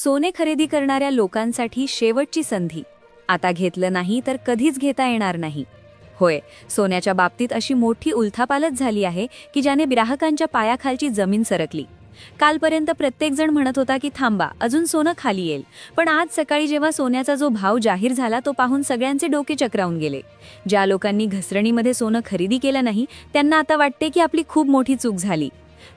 सोने खरेदी करणाऱ्या लोकांसाठी शेवटची संधी. आता घेतलं नाही तर कधीच घेता येणार नाही. होय, सोन्याच्या बाबतीत अशी मोठी उलथापालथ झाली आहे की ज्याने ग्राहकांच्या पायाखालची जमीन सरकली. कालपर्यंत प्रत्येकजण म्हणत होता की थांबा, अजून सोनं खाली येईल. पण आज सकाळी जेव्हा सोन्याचा जो भाव जाहीर झाला तो पाहून सगळ्यांचे डोके चक्रावून गेले. ज्या लोकांनी घसरणीमध्ये सोनं खरेदी केलं नाही त्यांना आता वाटते की आपली खूप मोठी चूक झाली.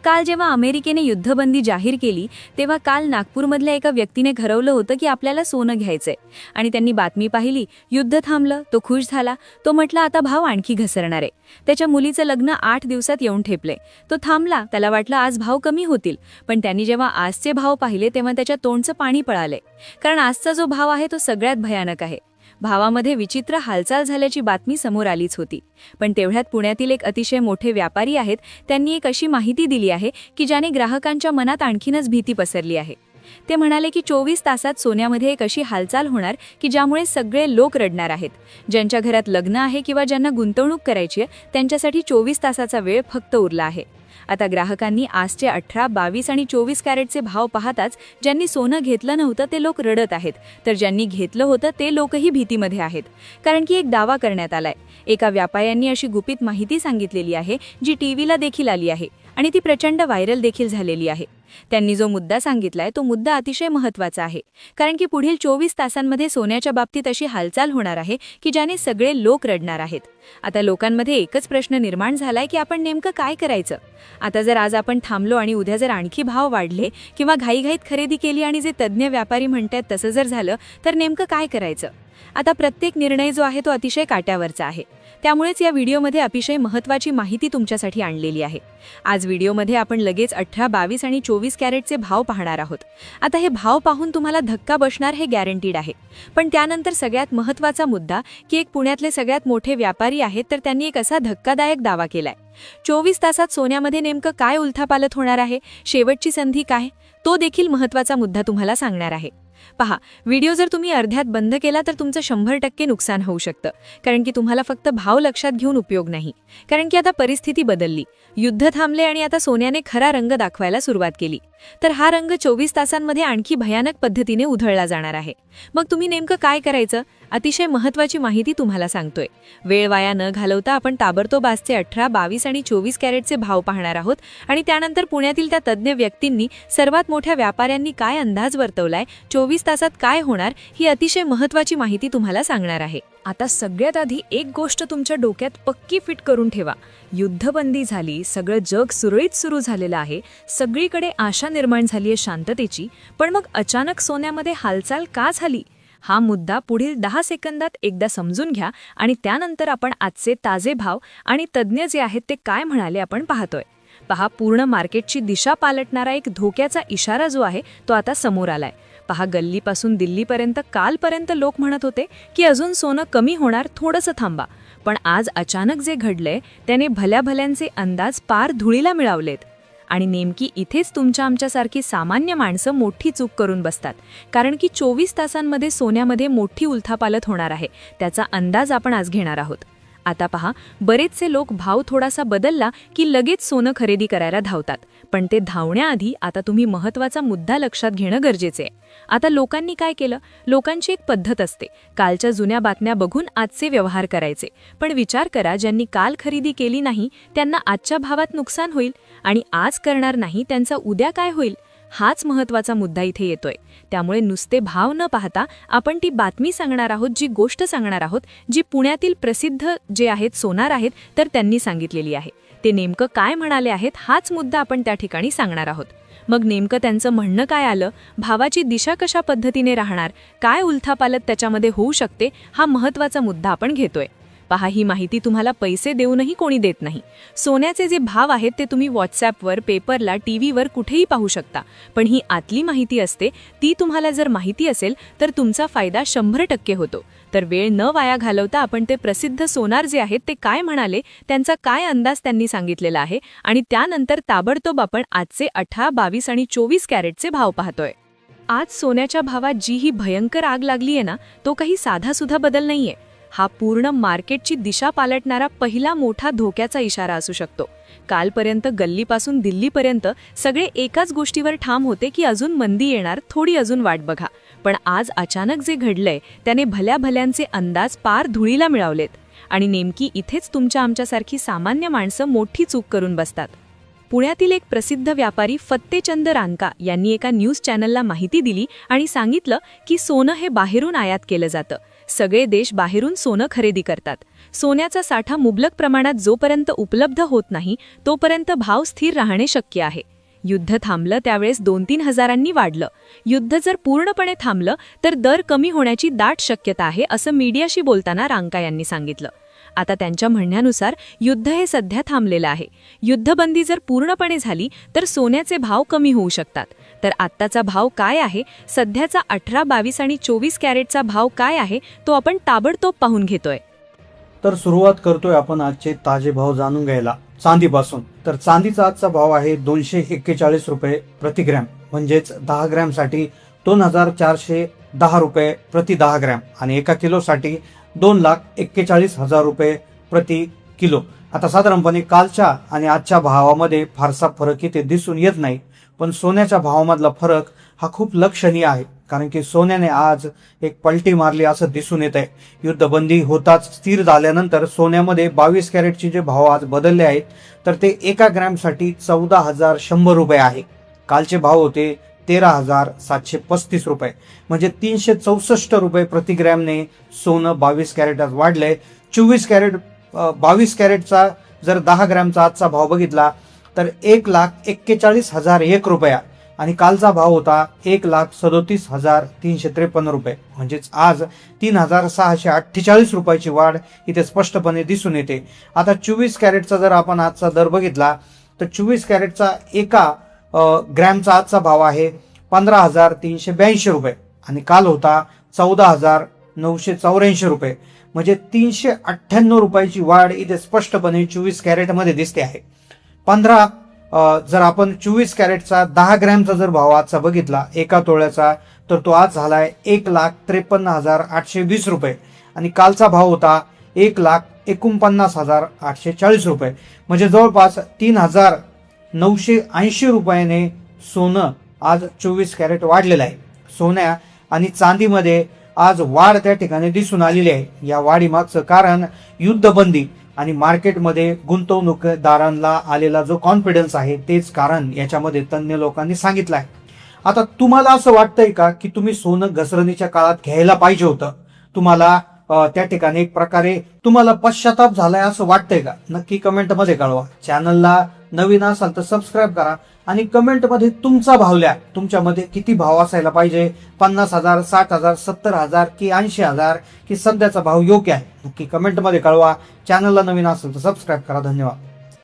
काल जेव्हा अमेरिकेने युद्धबंदी जाहीर केली तेव्हा काल नागपूरमधल्या एका व्यक्तीने ठरवलं होतं की आपल्याला सोनं घ्यायचंय. आणि त्यांनी बातमी पाहिली, युद्ध थांबलं, तो खुश झाला. तो म्हटला आता भाव आणखी घसरणार आहे. त्याच्या मुलीचं लग्न 8 दिवसात येऊन ठेपले. तो थांबला, त्याला वाटलं आज भाव कमी होतील. पण त्यांनी जेव्हा आजचे भाव पाहिले तेव्हा त्याच्या तोंडचं पाणी पळाले. कारण आजचा जो भाव आहे तो सगळ्यात भयानक आहे. भावामध्ये विचित्र हालचाल झाल्याची बातमी समोर आलीच होती. पण तेवढ्यात पुण्यातील एक अतिशय मोठे व्यापारी आहेत, त्यांनी एक अशी माहिती दिली आहे की ज्याने ग्राहकांच्या मनात आणखीनच भीती पसरली आहे. ते म्हणाले की 24 तासात सोन्यामध्ये एक अशी हालचाल होणार की ज्यामुळे सगळे लोक रडणार आहेत. ज्यांच्या घरात लग्न आहे किंवा ज्यांना गुंतवणूक करायची आहे त्यांच्यासाठी 24 तासाचा वेळ फक्त उरला आहे. आता ग्राहकांनी आजचे 18, 22 आणि 24 कॅरेटचे भाव पाहताच ज्यांनी सोनं घेतलं नव्हतं ते लोक रडत आहेत, तर ज्यांनी घेतलं होतं ते लोकही भीतीमध्ये आहेत. कारण की एक दावा करण्यात आलाय. एका व्यापाऱ्यांनी अशी गुपित माहिती सांगितलेली आहे जी टीव्हीला देखील आली आहे आणि ती प्रचंड व्हायरल देखील झालेली आहे. त्यांनी जो मुद्दा सांगितलाय तो मुद्दा अतिशय महत्त्वाचा आहे. कारण की पुढील 24 तासांमध्ये सोन्याच्या बाबतीत अशी हालचाल होणार आहे की ज्याने सगळे लोक रडणार आहेत. आता लोकांमध्ये एकच प्रश्न निर्माण झालाय की आपण नेमकं काय करायचं. आता जर आज आपण थांबलो आणि उद्या जर आणखी भाव वाढले किंवा घाईघाईत खरेदी केली आणि जे तज्ज्ञ व्यापारी म्हणतात तसं जर झालं तर नेमकं काय करायचं. आता प्रत्येक निर्णय जो आहे तो अतिशय काट्यावरचा आहे. त्यामुळेच या व्हिडिओमध्ये अतिशय महत्त्वाची माहिती तुमच्यासाठी आणलेली आहे. आज व्हिडिओमध्ये आपण लगेच 18, 22 आणि 24 कॅरेटचे भाव पाहणार आहोत. आता हे भाव पाहून तुम्हाला धक्का बसणार हे गॅरंटीड आहे. पण त्यानंतर सगळ्यात महत्त्वाचा मुद्दा की एक पुण्यातले सगळ्यात मोठे व्यापारी आहेत तर त्यांनी एक असा धक्कादायक दावा केलाय. 24 तासात सोन्यामध्ये नेमकं काय उलथापालथ होणार आहे, शेवटची संधी काय, तो देखील महत्त्वाचा मुद्दा तुम्हाला सांगणार आहे. पहा, व्हिडिओ जर तुम्ही अर्ध्यात बंद केला तर तुमचं 100% नुकसान होऊ शकतं. कारण की तुम्हाला फक्त भाव लक्षात घेऊन उपयोग नाही. कारण की आता परिस्थिती बदलली, युद्ध थांबले आणि आता सोन्याने खरा रंग दाखवायला सुरुवात केली. तर हा रंग 24 तासांमध्ये आणखी भयानक पद्धतीने उधळला जाणार आहे. मग तुम्ही नेमकं काय करायचं, अतिशय महत्त्वाची माहिती तुम्हाला सांगतोय. वेळ वाया न घालवता आपण ताबडतोब आजचे 18, 22 आणि 24 कॅरेटचे भाव पाहणार आहोत. आणि त्यानंतर पुण्यातील त्या तज्ज्ञ व्यक्तींनी, सर्वात मोठ्या व्यापाऱ्यांनी काय अंदाज वर्तवलाय, 24 तासात काय होणार, ही अतिशय महत्त्वाची माहिती तुम्हाला सांगणार आहे. आता सगळ्यात आधी एक गोष्ट तुमच्या डोक्यात पक्की फिट करून ठेवा. युद्धबंदी झाली, सगळं जग सुरळीत सुरू झालेलं आहे, सगळीकडे आशा निर्माण झाली आहे शांततेची. पण मग अचानक सोन्यामध्ये हालचाल का झाली, हा मुद्दा पुढील 10 सेकंदात एकदा समजून घ्या आणि त्यानंतर आपण आजचे ताजे भाव आणि तज्ज्ञ जे आहेत ते काय म्हणाले आपण पाहतोय. पहा, पूर्ण मार्केटची दिशा पालटणारा एक धोक्याचा इशारा जो आहे तो आता समोर आलाय. पहा, गल्लीपासून दिल्लीपर्यंत कालपर्यंत लोक म्हणत होते की अजून सोनं कमी होणार, थोडंसं थांबा. पण आज अचानक जे घडलंय त्याने भल्याभल्यांचे अंदाज पार धुळीला मिळवलेत. आणि नेमकी इथेच तुमच्या आमच्यासारखी सामान्य माणसं मोठी चूक करून बसतात. कारण की 24 तासांमध्ये सोन्यामध्ये मोठी उलथापालथ होणार आहे, त्याचा अंदाज आपण आज घेणार आहोत. आता पहा, बरेचसे लोक भाव थोडासा बदलला की लगेच सोनं खरेदी करायला धावतात. पण ते धावण्याआधी आता तुम्ही महत्त्वाचा मुद्दा लक्षात घेणं गरजेचे आहे. आता लोकांनी काय केलं, लोकांची एक पद्धत असते, कालच्या जुन्या बातम्या बघून आजचे व्यवहार करायचे. पण विचार करा, ज्यांनी काल खरेदी केली नाही त्यांना आजच्या भावात नुकसान होईल आणि आज करणार नाही त्यांचा उद्या काय होईल, हाच महत्त्वाचा मुद्दा इथे येतोय. त्यामुळे नुसते भाव न पाहता आपण ती बातमी सांगणार आहोत, जी गोष्ट सांगणार आहोत, जी पुण्यातील प्रसिद्ध जे आहेत सोनार आहेत तर त्यांनी सांगितलेली आहे. ते नेमकं काय म्हणाले आहेत हाच मुद्दा आपण त्या ठिकाणी सांगणार आहोत. मग नेमकं त्यांचं म्हणणं काय आलं, भावाची दिशा कशा पद्धतीने राहणार, काय उलथापालथ त्याच्यामध्ये होऊ शकते, हा महत्त्वाचा मुद्दा आपण घेतोय. पहा, ही माहिती तुम्हाला पैसे देऊनही कोणी देत नाही. सोन्याचे जे भाव आहेत ते तुम्ही व्हॉट्सॲपवर, पेपरला, टीव्हीवर कुठेही पाहू शकता. पण ही आतली माहिती असते, ती तुम्हाला जर माहिती असेल तर तुमचा फायदा 100% होतो. तर वेळ न वाया घालवता आपण ते प्रसिद्ध सोनार जे आहेत ते काय म्हणाले, त्यांचा काय अंदाज त्यांनी सांगितलेला आहे आणि त्यानंतर ताबडतोब आपण आजचे 18, 22 आणि 24 कॅरेटचे भाव पाहतोय. आज सोन्याच्या भावात जी ही भयंकर आग लागली आहे ना, तो काही साधासुद्धा बदल नाहीये. हा पूर्ण मार्केटची दिशा पालटणारा पहिला मोठा धोक्याचा इशारा असू शकतो. कालपर्यंत गल्लीपासून दिल्लीपर्यंत सगळे एकाच गोष्टीवर ठाम होते की अजून मंदी येणार, थोडी अजून वाट बघा. पण आज अचानक जे घडलंय त्याने भल्या भल्यांचे अंदाज पार धुळीला मिळवलेत. आणि नेमकी इथेच तुमच्या आमच्यासारखी सामान्य माणसं मोठी चूक करून बसतात. पुण्यातील एक प्रसिद्ध व्यापारी फत्तेचंद रांका यांनी एका न्यूज चॅनलला माहिती दिली आणि सांगितलं की सोनं हे बाहेरून आयात केलं जातं. सगळे देश बाहेरून सोनं खरेदी करतात. सोन्याचा साठा मुबलक प्रमाणात जोपर्यंत उपलब्ध होत नाही तोपर्यंत भाव स्थिर राहणे शक्य आहे. युद्ध थांबलं त्यावेळेस 2-3 हजारांनी वाढलं. युद्ध जर पूर्णपणे थांबलं तर दर कमी होण्याची दाट शक्यता आहे, असं मीडियाशी बोलताना रांका यांनी सांगितलं. आता त्यांच्या म्हणण्यानुसार युद्ध हे सध्या थांबलेलं आहे. युद्धबंदी जर पूर्णपणे झाली तर सोन्याचे भाव कमी होऊ शकतात. तर आत्ताचा भाव काय आहे, सध्याचा 18, 22 आणि 24 कॅरेटचा भाव काय आहे, तो आपण ताबडतोब पाहून घेतोय. तर सुरुवात करतोय आपण आजचे ताजे भाव जाणून घ्यायला चांदीपासून. तर चांदीचा आजचा भाव आहे 241 रुपये प्रति ग्रॅम, म्हणजेच 10 ग्रॅमसाठी 2410 रुपये प्रति 10 ग्रॅम आणि 1 किलोसाठी 2,41,000 रुपये प्रति किलो. आता साधारणपणे कालच्या आणि आजच्या भावामध्ये फारसा फरक इथे दिसून येत नाही, पण सोन्याच्या भावामधला फरक हा खूप लक्षणीय आहे. कारण की सोन्याने आज एक पलटी मारली असं दिसून येत आहे. युद्धबंदी होताच स्थिर झाल्यानंतर सोन्यामध्ये 22 कॅरेटचे जे भाव आज बदलले आहेत तर ते 1 ग्रॅमसाठी 14,100 रुपये आहे. कालचे भाव होते 13,735 रुपये, म्हणजे 364 रुपये प्रति ग्रॅमने सोनं 22 कॅरेट आज वाढलंय. 22 कॅरेटचा जर 10 ग्रॅमचा आजचा भाव बघितला तर 1,41,001 रुपया आणि कालचा भाव होता 1,37,353 रुपये, म्हणजेच आज 3,648 रुपयाची वाढ इथे स्पष्टपणे दिसून येते. आता 24 कॅरेटचा जर आपण आजचा दर बघितला तर 24 कॅरेटचा 1 ग्रॅमचा आजचा भाव आहे 15,382 रुपये आणि काल होता 14,984 रुपये, म्हणजे 398 रुपयाची वाढ इथे स्पष्टपणे 24 कॅरेटमध्ये दिसते आहे. जर आपण 24 कॅरेटचा 10 ग्रॅमचा जर भाव आजचा बघितला 1 तोळ्याचा तर तो आज झालाय 1,53,820 रुपये आणि कालचा भाव होता 1,49,840 रुपये, म्हणजे जवळपास 3,980 रुपयाने सोनं आज 24 कॅरेट वाढलेलं आहे. सोन्या आणि चांदीमध्ये आज वाढ त्या ठिकाणी दिसून आलेली आहे. या वाढीमागचं कारण युद्धबंदी आणि मार्केटमध्ये गुंतवणूकदारांना आलेला जो कॉन्फिडन्स आहे तेच कारण याच्यामध्ये तज्ञ लोकांनी सांगितलं आहे. आता तुम्हाला असं वाटतंय का की तुम्ही सोनं घसरणीच्या काळात घ्यायला पाहिजे होतं? तुम्हाला त्या ठिकाणी एक प्रकारे तुम्हाला पश्चाताप झालाय असं वाटतंय का? नक्की कमेंटमध्ये कळवा. चॅनलला नवीन असाल तर सबस्क्राईब करा आणि कमेंटमध्ये तुमचा भाव लिहा. तुमच्यामध्ये किती भाव असायला पाहिजे? 50,000, 60,000, 70,000 की 80,000 की सध्याचा भाव योग्य आहे? नक्की कमेंटमध्ये कळवा. चॅनलला नवीन असेल तर सबस्क्राईब करा. धन्यवाद.